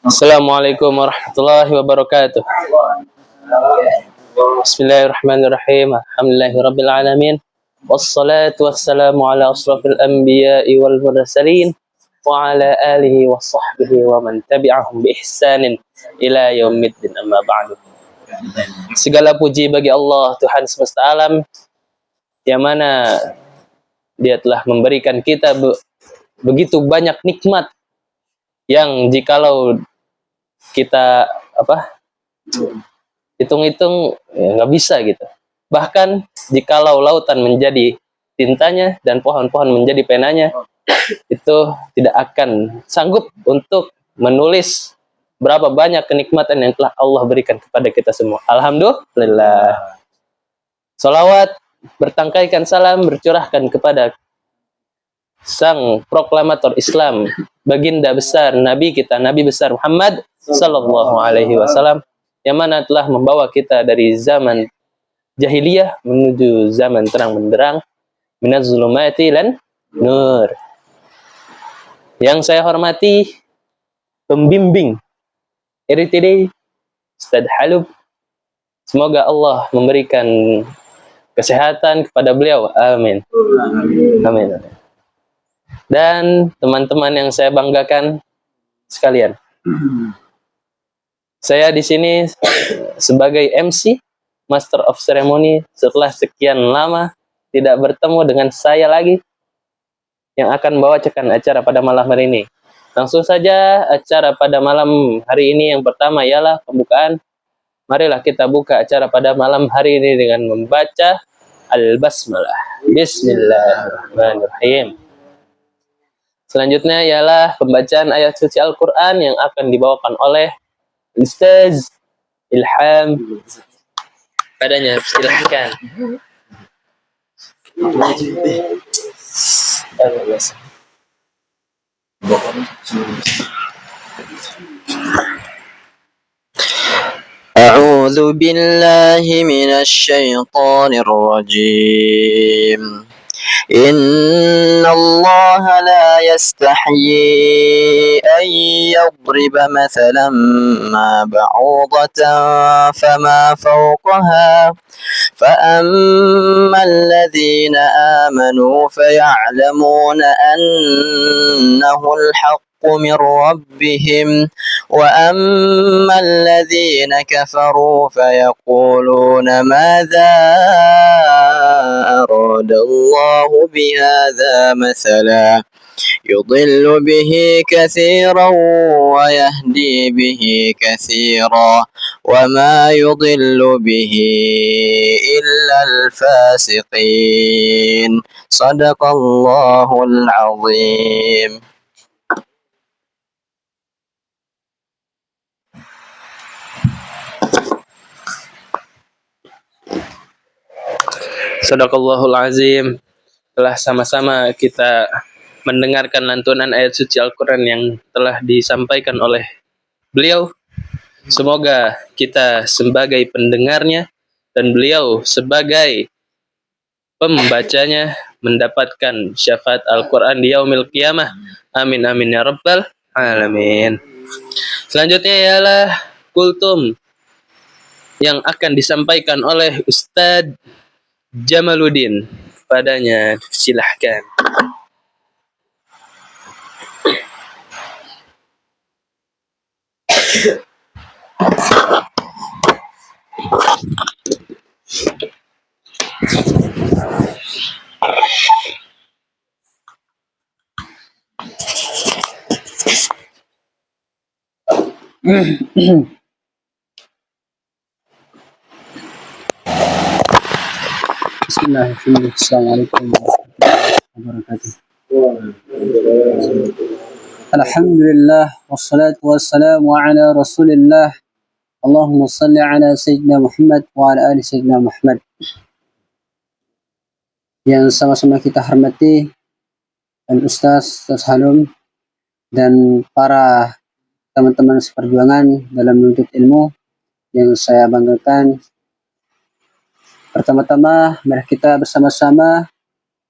Assalamualaikum warahmatullahi wabarakatuh. Bismillahirrahmanirrahim. Alhamdulillahirabbil alamin. Wassalatu wassalamu ala asrofil anbiya'i wal mursalin wa ala alihi wa sahbihi wa man tabi'ahum bi ihsanin ila yaumiddin, amma ba'du. Segala puji bagi Allah, Tuhan semesta alam, yang mana Dia telah memberikan kita begitu banyak nikmat yang jikalau kita hitung-hitung ya nggak bisa gitu. Bahkan jikalau lautan menjadi tintanya dan pohon-pohon menjadi penanya, itu tidak akan sanggup untuk menulis berapa banyak kenikmatan yang telah Allah berikan kepada kita semua. Alhamdulillah. Salawat bertangkaikan salam bercurahkan kepada sang proklamator Islam, baginda besar Nabi kita, Nabi besar Muhammad sallallahu alaihi wasallam, yang mana telah membawa kita dari zaman jahiliyah menuju zaman terang benderang, minaz zulumati lan nur. Yang saya hormati pembimbing RTD Ustaz Halub, semoga Allah memberikan kesehatan kepada beliau, amin. Amin. Dan teman-teman yang saya banggakan sekalian, saya di sini sebagai MC, Master of Ceremony, setelah sekian lama tidak bertemu dengan saya lagi, yang akan membawakan acara pada malam hari ini. Langsung saja acara pada malam hari ini yang pertama ialah pembukaan. Marilah kita buka acara pada malam hari ini dengan membaca Al-Basmalah. Bismillahirrahmanirrahim. Selanjutnya ialah pembacaan ayat suci Al-Quran yang akan dibawakan oleh Ustaz Ilham. Padanya, silahkan. أعوذ بالله من الشيطان الرجيم. إن الله لا يستحيي أن يضرب مثلا ما بعوضة فما فوقها فأما الذين آمنوا فيعلمون أنه الحق من ربهم وأما الذين كفروا فيقولون ماذا أراد الله بهذا مثلا يضل به كثيرا ويهدي به كثيرا وما يضل به إلا الفاسقين. صدق الله العظيم. Sadaqallahul azim. Telah sama-sama kita mendengarkan lantunan ayat suci Al-Quran yang telah disampaikan oleh beliau. Semoga kita sebagai pendengarnya dan beliau sebagai pembacanya mendapatkan syafaat Al-Quran di yaumil qiyamah. Amin amin ya rabbal alamin. Selanjutnya ialah kultum yang akan disampaikan oleh Ustadz Jamaluddin. Padanya, silahkan. Bismillahirrahmanirrahim. Assalamualaikum warahmatullahi wabarakatuh. Alhamdulillah wassalatu wassalamu ala Rasulillah. Allahumma salli ala Sayyidina Muhammad wa ala ali Sayyidina Muhammad. Yang sama-sama kita hormati Ustaz Halum dan para teman-teman seperjuangan dalam menuntut ilmu yang saya banggakan. Pertama-tama, mari kita bersama-sama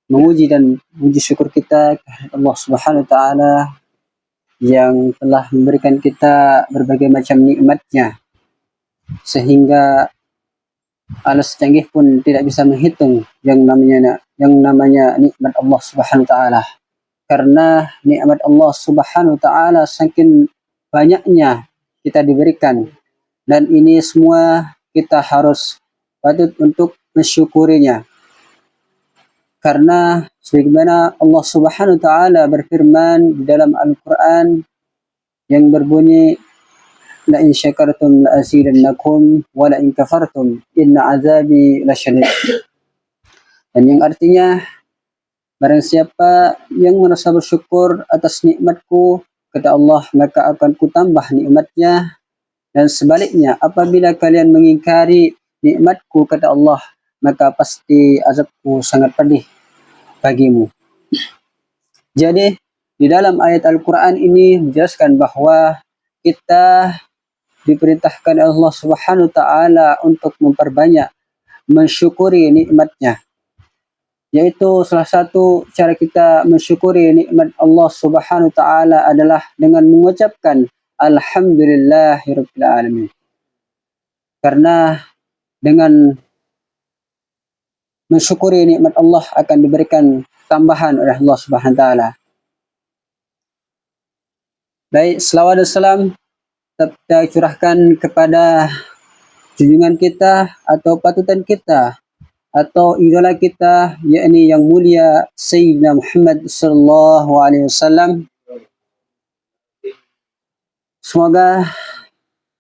menguji dan menguji syukur kita kepada Allah Subhanahu wa taala yang telah memberikan kita berbagai macam nikmatnya, sehingga alas canggih pun tidak bisa menghitung yang namanya nikmat Allah Subhanahu wa taala. Karena nikmat Allah Subhanahu wa taala saking banyaknya kita diberikan, dan ini semua kita harus patut untuk mensyukurinya. Karena sebagaimana Allah Subhanahu wa taala berfirman di dalam Al-Qur'an yang berbunyi, la in syakartum la azidannakum wa la in kafartum inna azabi lasyadid. Dan yang artinya, barang siapa yang merasa bersyukur atas nikmatku kata Allah, maka akan kutambah nikmatnya, dan sebaliknya apabila kalian mengingkari nikmatku kata Allah, maka pasti azabku sangat pedih bagimu. Jadi di dalam ayat Al-Quran ini dijelaskan bahwa kita diperintahkan Allah Subhanahu wa taala untuk memperbanyak mensyukuri nikmatnya. Yaitu salah satu cara kita mensyukuri nikmat Allah Subhanahu wa taala adalah dengan mengucapkan alhamdulillahirabbil alamin. Karena dengan mensyukuri nikmat Allah akan diberikan tambahan oleh Allah Subhanahu wa taala. Baik, selawat dan salam kita curahkan kepada junjungan kita atau patutan kita atau idola kita, yakni yang mulia Sayyidina Muhammad sallallahu alaihi wasallam. Semoga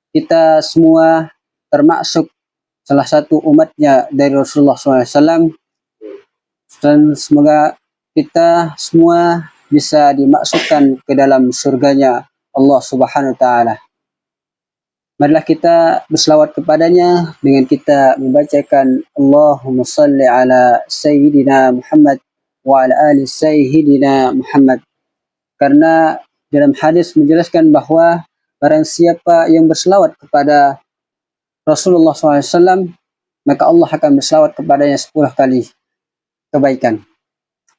kita semua termasuk salah satu umatnya dari Rasulullah SAW, dan semoga kita semua bisa dimasukkan ke dalam surganya Allah Subhanahu wa taala. Marilah kita berselawat kepadanya dengan kita membacakan Allahumma salli ala Sayyidina Muhammad wa ala ali Sayyidina Muhammad. Karena dalam hadis menjelaskan bahwa barang siapa yang berselawat kepada Rasulullah SAW, maka Allah akan berselawat kepadanya 10 kali kebaikan.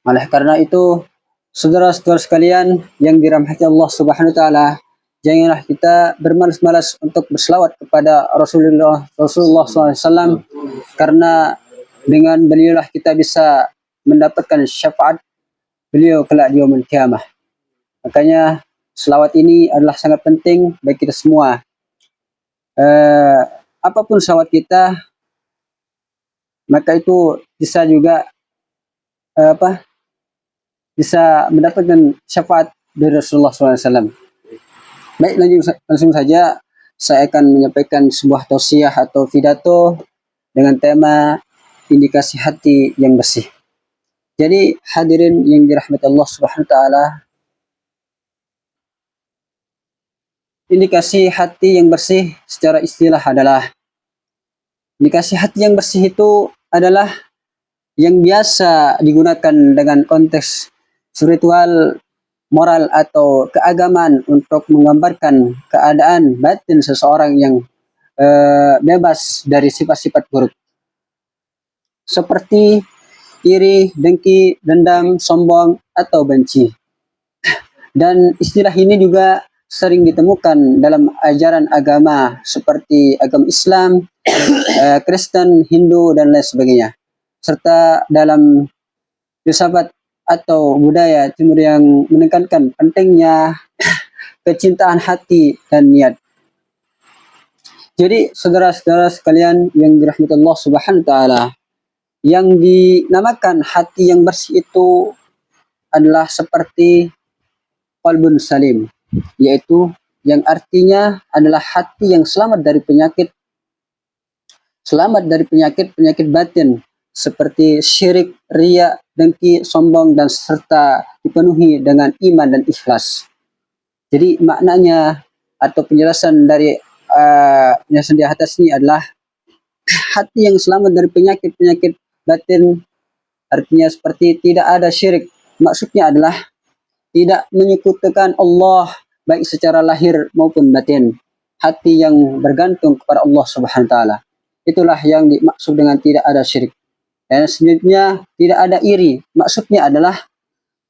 Oleh karena itu, saudara-saudara sekalian yang dirahmati Allah Subhanahu wa taala, janganlah kita bermalas-malas untuk berselawat kepada Rasulullah SAW, karena dengan beliaulah kita bisa mendapatkan syafaat beliau kelak di yaumul qiyamah. Makanya selawat ini adalah sangat penting bagi kita semua. Apapun selawat kita, maka itu bisa juga bisa mendapatkan syafaat dari Rasulullah SAW. Baik, langsung saja saya akan menyampaikan sebuah tausiah atau pidato dengan tema indikasi hati yang bersih. Jadi hadirin yang dirahmati Allah Subhanahu wa taala, indikasi hati yang bersih secara istilah adalah, indikasi hati yang bersih itu adalah yang biasa digunakan dengan konteks spiritual, moral atau keagamaan untuk menggambarkan keadaan batin seseorang yang bebas dari sifat-sifat buruk seperti iri, dengki, dendam, sombong atau benci. Dan istilah ini juga sering ditemukan dalam ajaran agama seperti agama Islam, Kristen, Hindu dan lain sebagainya, serta dalam filsafat atau budaya timur yang menekankan pentingnya kecintaan hati dan niat. Jadi saudara-saudara sekalian yang dirahmati Allah Subhanahu wa taala, yang dinamakan hati yang bersih itu adalah seperti qalbun salim, yaitu yang artinya adalah hati yang selamat dari penyakit batin seperti syirik, riya, dengki, sombong, dan serta dipenuhi dengan iman dan ikhlas. Jadi maknanya atau penjelasan dari penjelasan di atas ini adalah hati yang selamat dari penyakit batin, artinya seperti tidak ada syirik. Maksudnya adalah tidak menyekutukan Allah baik secara lahir maupun batin. Hati yang bergantung kepada Allah Subhanahu wa taala. Itulah yang dimaksud dengan tidak ada syirik. Dan selanjutnya tidak ada iri. Maksudnya adalah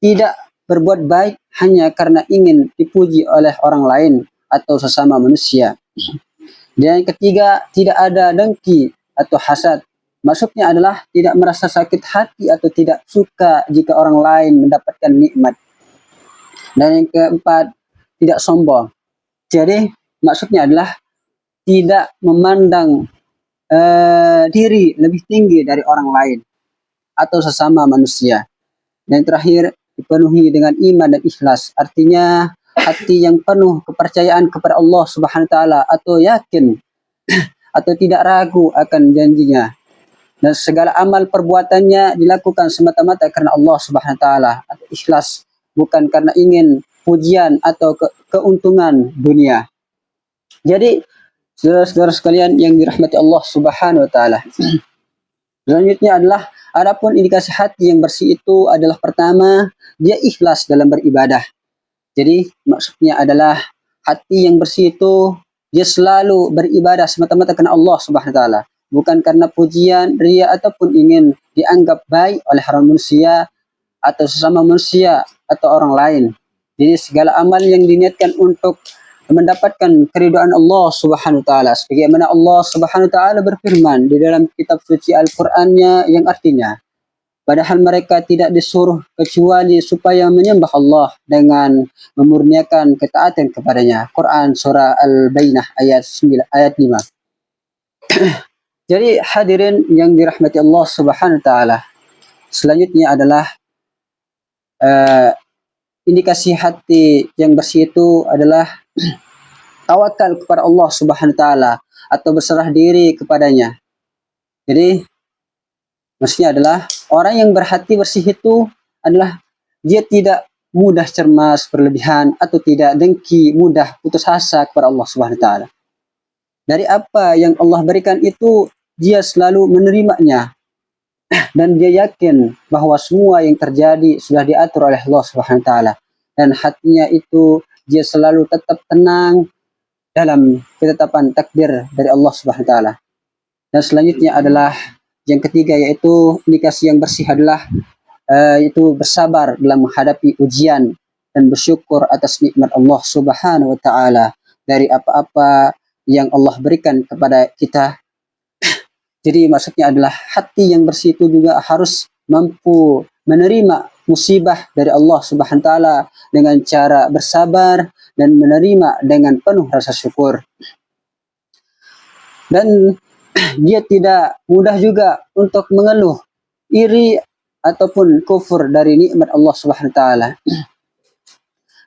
tidak berbuat baik hanya karena ingin dipuji oleh orang lain atau sesama manusia. Dan yang ketiga, tidak ada dengki atau hasad. Maksudnya adalah tidak merasa sakit hati atau tidak suka jika orang lain mendapatkan nikmat. Dan yang keempat, tidak sombong. Jadi maksudnya adalah tidak memandang diri lebih tinggi dari orang lain atau sesama manusia. Dan yang terakhir, dipenuhi dengan iman dan ikhlas. Artinya hati yang penuh kepercayaan kepada Allah Subhanahu wa taala atau yakin atau tidak ragu akan janjinya. Dan segala amal perbuatannya dilakukan semata-mata karena Allah Subhanahu wa taala atau ikhlas, bukan karena ingin pujian atau keuntungan dunia. Jadi saudara-saudara sekalian yang dirahmati Allah Subhanahu wa taala. Selanjutnya adalah adapun indikasi hati yang bersih itu adalah pertama, dia ikhlas dalam beribadah. Jadi maksudnya adalah hati yang bersih itu dia selalu beribadah semata-mata karena Allah Subhanahu wa taala, bukan karena pujian, ria ataupun ingin dianggap baik oleh orang manusia atau sesama manusia atau orang lain. Jadi segala amal yang diniatkan untuk mendapatkan keridhaan Allah Subhanahu wa taala, sebagaimana Allah Subhanahu wa taala berfirman di dalam kitab suci Al-Qur'annya yang artinya, padahal mereka tidak disuruh kecuali supaya menyembah Allah dengan memurniakan ketaatan kepadanya. Quran surah Al-Bainah ayat 9 ayat 5. Jadi hadirin yang dirahmati Allah Subhanahu wa taala, selanjutnya adalah indikasi hati yang bersih itu adalah tawakal kepada Allah Subhanahu wa taala atau berserah diri kepadanya. Jadi maksudnya adalah orang yang berhati bersih itu adalah dia tidak mudah cemas berlebihan atau tidak dengki, mudah putus asa kepada Allah Subhanahu wa taala. Dari apa yang Allah berikan itu dia selalu menerimanya. Dan dia yakin bahwa semua yang terjadi sudah diatur oleh Allah Subhanahu wa taala, dan hatinya itu dia selalu tetap tenang dalam ketetapan takdir dari Allah Subhanahu wa taala. Dan selanjutnya adalah yang ketiga, yaitu indikasi yang bersih adalah itu bersabar dalam menghadapi ujian dan bersyukur atas nikmat Allah Subhanahu wa taala dari apa-apa yang Allah berikan kepada kita. Jadi maksudnya adalah hati yang bersih itu juga harus mampu menerima musibah dari Allah Subhanahu wa taala dengan cara bersabar dan menerima dengan penuh rasa syukur. Dan dia tidak mudah juga untuk mengeluh, iri ataupun kufur dari nikmat Allah Subhanahu wa taala.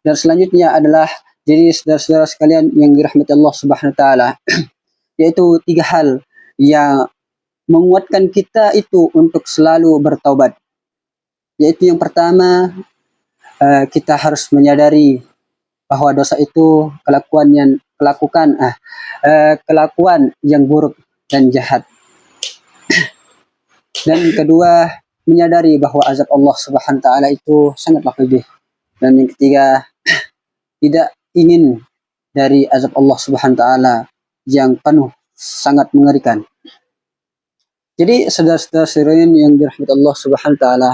Dan selanjutnya adalah, jadi saudara-saudara sekalian yang dirahmati Allah Subhanahu wa taala, yaitu tiga hal yang menguatkan kita itu untuk selalu bertaubat. Yaitu yang pertama, kita harus menyadari bahwa dosa itu kelakuan yang buruk dan jahat. Dan kedua, menyadari bahwa azab Allah Subhanahu wa taala itu sangatlah pedih. Dan yang ketiga, tidak ingin dari azab Allah Subhanahu wa taala yang penuh sangat mengerikan. Jadi saudara-saudara yang dirahmati Allah Subhanahu wa taala,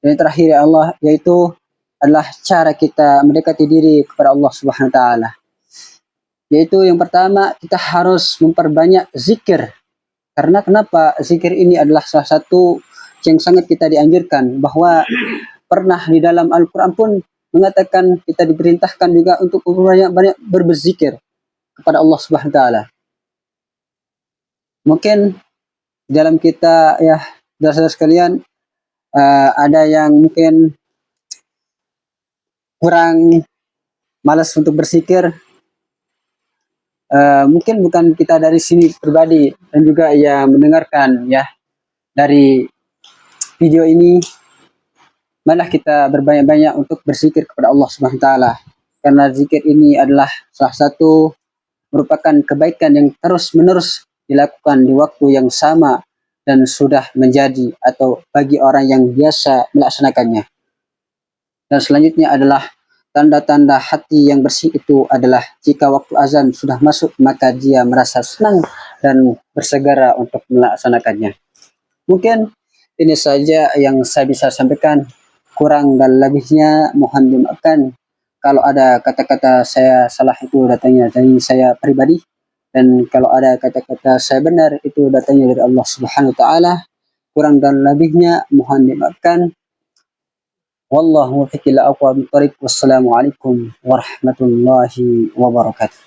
yang terakhir ya Allah, yaitu adalah cara kita mendekati diri kepada Allah Subhanahu wa taala. Yaitu yang pertama, kita harus memperbanyak zikir. Karena kenapa? Zikir ini adalah salah satu yang sangat kita dianjurkan, bahwa pernah di dalam Al-Qur'an pun mengatakan kita diperintahkan juga untuk banyak berzikir kepada Allah Subhanahu wa taala. Mungkin dalam kita ya, saudara-saudara sekalian, ada yang mungkin kurang malas untuk berzikir. Mungkin bukan kita dari sini pribadi, dan juga ya mendengarkan ya dari video ini, malah kita berbanyak-banyak untuk berzikir kepada Allah Subhanahu wa taala. Karena zikir ini adalah salah satu merupakan kebaikan yang terus-menerus dilakukan di waktu yang sama dan sudah menjadi atau bagi orang yang biasa melaksanakannya. Dan selanjutnya adalah tanda-tanda hati yang bersih itu adalah jika waktu azan sudah masuk maka dia merasa senang dan bersegera untuk melaksanakannya. Mungkin ini saja yang saya bisa sampaikan, kurang dan lebihnya mohon dimaafkan. kalau ada kata-kata saya salah itu datangnya dari saya pribadi, dan kalau ada kata-kata saya benar itu datangnya dari Allah Subhanahu wa taala. Kurang dan lebihnya mohon dimaafkan. Wallahu muwaffiq ila aqwamit thoriq. Wassalamualaikum warahmatullahi wabarakatuh.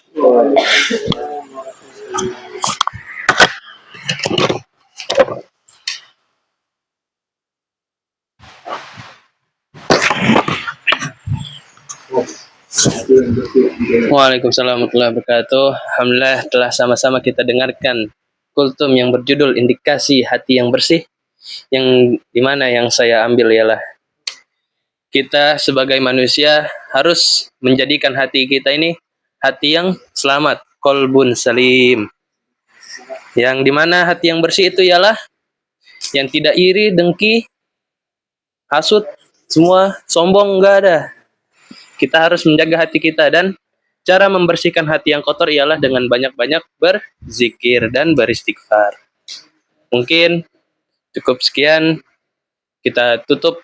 Waalaikumsalam warahmatullahi wabarakatuh. Alhamdulillah telah sama-sama kita dengarkan kultum yang berjudul Indikasi Hati yang Bersih, yang dimana yang saya ambil ialah kita sebagai manusia harus menjadikan hati kita ini hati yang selamat, kolbun salim. Yang dimana hati yang bersih itu ialah yang tidak iri, dengki, hasut, semua sombong enggak ada. Kita harus menjaga hati kita, dan cara membersihkan hati yang kotor ialah dengan banyak-banyak berzikir dan beristighfar. Mungkin cukup sekian, kita tutup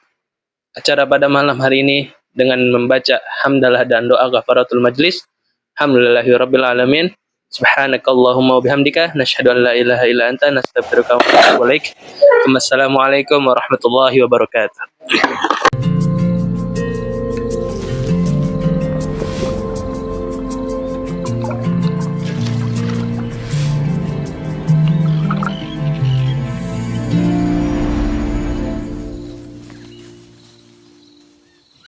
acara pada malam hari ini dengan membaca hamdalah dan doa ghafaratul majlis. Alhamdulillahirabbil alamin. Subhanakallahumma wa bihamdika nasyhadu an la ilaha illa anta nastaghfiruka wa natubu ilaik. Wassalamualaikum warahmatullahi wabarakatuh.